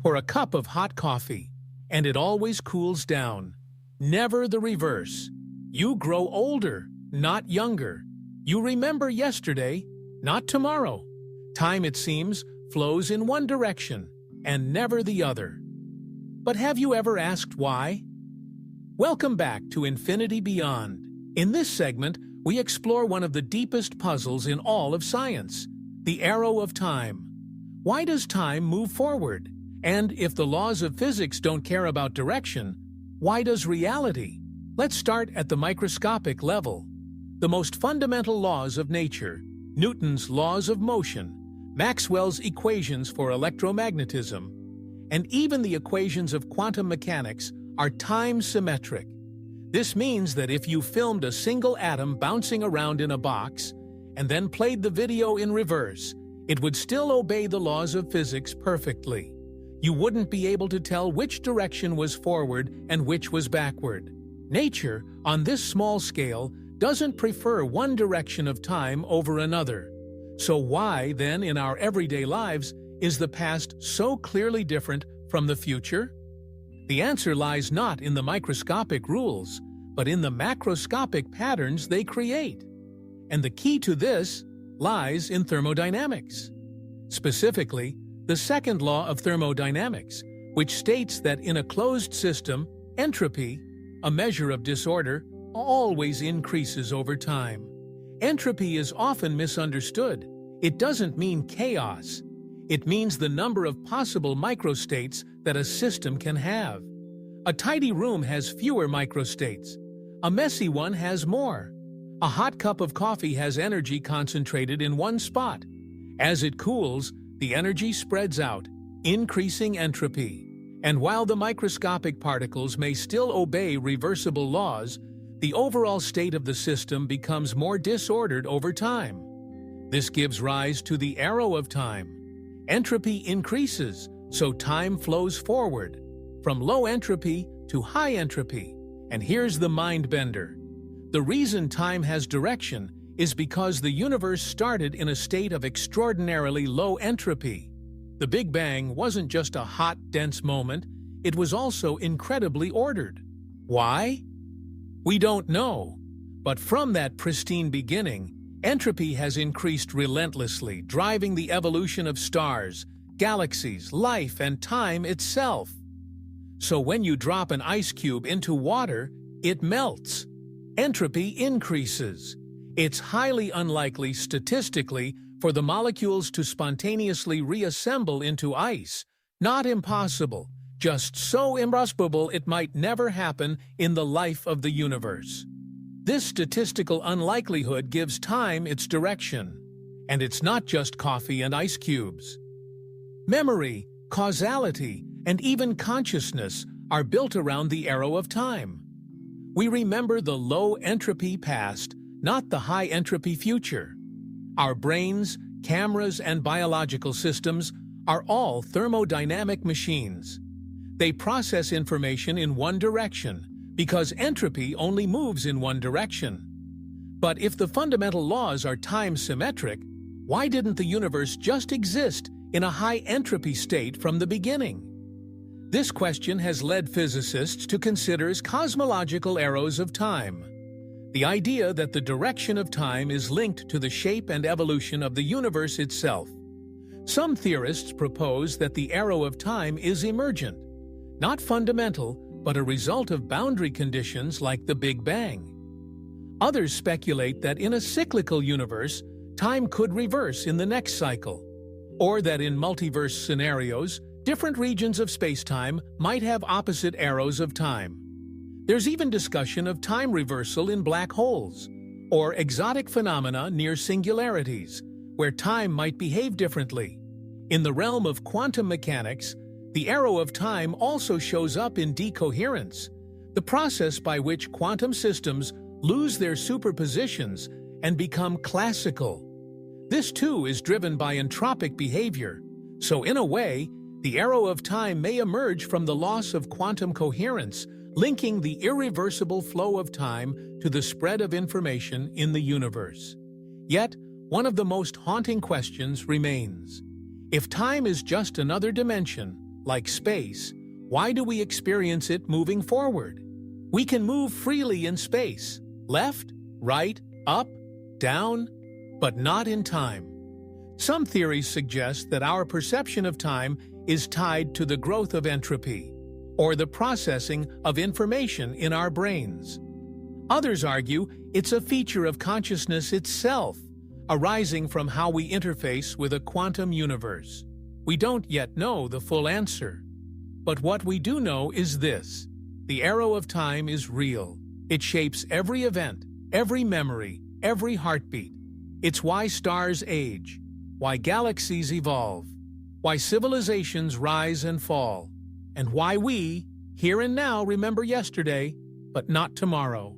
Pour a cup of hot coffee, and it always cools down. Never the reverse. You grow older, not younger. You remember yesterday, not tomorrow. Time, it seems, flows in one direction, and never the other. But have you ever asked why? Welcome back to Infinity Beyond. In this segment, we explore one of the deepest puzzles in all of science, the arrow of time. Why does time move forward? And if the laws of physics don't care about direction, why does reality? Let's start at the microscopic level. The most fundamental laws of nature, Newton's laws of motion, Maxwell's equations for electromagnetism, and even the equations of quantum mechanics are time-symmetric. This means that if you filmed a single atom bouncing around in a box and then played the video in reverse, it would still obey the laws of physics perfectly. You wouldn't be able to tell which direction was forward and which was backward. Nature, on this small scale, doesn't prefer one direction of time over another. So why, then, in our everyday lives, is the past so clearly different from the future? The answer lies not in the microscopic rules, but in the macroscopic patterns they create. And the key to this lies in thermodynamics. Specifically, the second law of thermodynamics, which states that in a closed system, entropy, a measure of disorder, always increases over time. Entropy is often misunderstood. It doesn't mean chaos. It means the number of possible microstates that a system can have. A tidy room has fewer microstates. A messy one has more. A hot cup of coffee has energy concentrated in one spot. As it cools, the energy spreads out, increasing entropy. And while the microscopic particles may still obey reversible laws, the overall state of the system becomes more disordered over time. This gives rise to the arrow of time. Entropy increases, so time flows forward, from low entropy to high entropy. And here's the mind-bender. The reason time has direction is because the universe started in a state of extraordinarily low entropy. The Big Bang wasn't just a hot, dense moment, it was also incredibly ordered. Why? We don't know. But from that pristine beginning, entropy has increased relentlessly, driving the evolution of stars, galaxies, life, and time itself. So when you drop an ice cube into water, it melts. Entropy increases. It's highly unlikely, statistically, for the molecules to spontaneously reassemble into ice. Not impossible, just so improbable it might never happen in the life of the universe. This statistical unlikelihood gives time its direction. And it's not just coffee and ice cubes. Memory, causality, and even consciousness are built around the arrow of time. We remember the low-entropy past, not the high-entropy future. Our brains, cameras, and biological systems are all thermodynamic machines. They process information in one direction, because entropy only moves in one direction. But if the fundamental laws are time-symmetric, why didn't the universe just exist in a high-entropy state from the beginning? This question has led physicists to consider cosmological arrows of time. The idea that the direction of time is linked to the shape and evolution of the universe itself. Some theorists propose that the arrow of time is emergent, not fundamental, but a result of boundary conditions like the Big Bang. Others speculate that in a cyclical universe, time could reverse in the next cycle, or that in multiverse scenarios, different regions of spacetime might have opposite arrows of time. There's even discussion of time reversal in black holes, or exotic phenomena near singularities, where time might behave differently. In the realm of quantum mechanics, the arrow of time also shows up in decoherence, the process by which quantum systems lose their superpositions and become classical. This too is driven by entropic behavior, so in a way, the arrow of time may emerge from the loss of quantum coherence, linking the irreversible flow of time to the spread of information in the universe. Yet, one of the most haunting questions remains. If time is just another dimension, like space, why do we experience it moving forward? We can move freely in space, left, right, up, down, but not in time. Some theories suggest that our perception of time is tied to the growth of entropy, or the processing of information in our brains. Others argue it's a feature of consciousness itself, arising from how we interface with a quantum universe. We don't yet know the full answer. But what we do know is this: the arrow of time is real. It shapes every event, every memory, every heartbeat. It's why stars age, why galaxies evolve, why civilizations rise and fall, and why we, here and now, remember yesterday, but not tomorrow.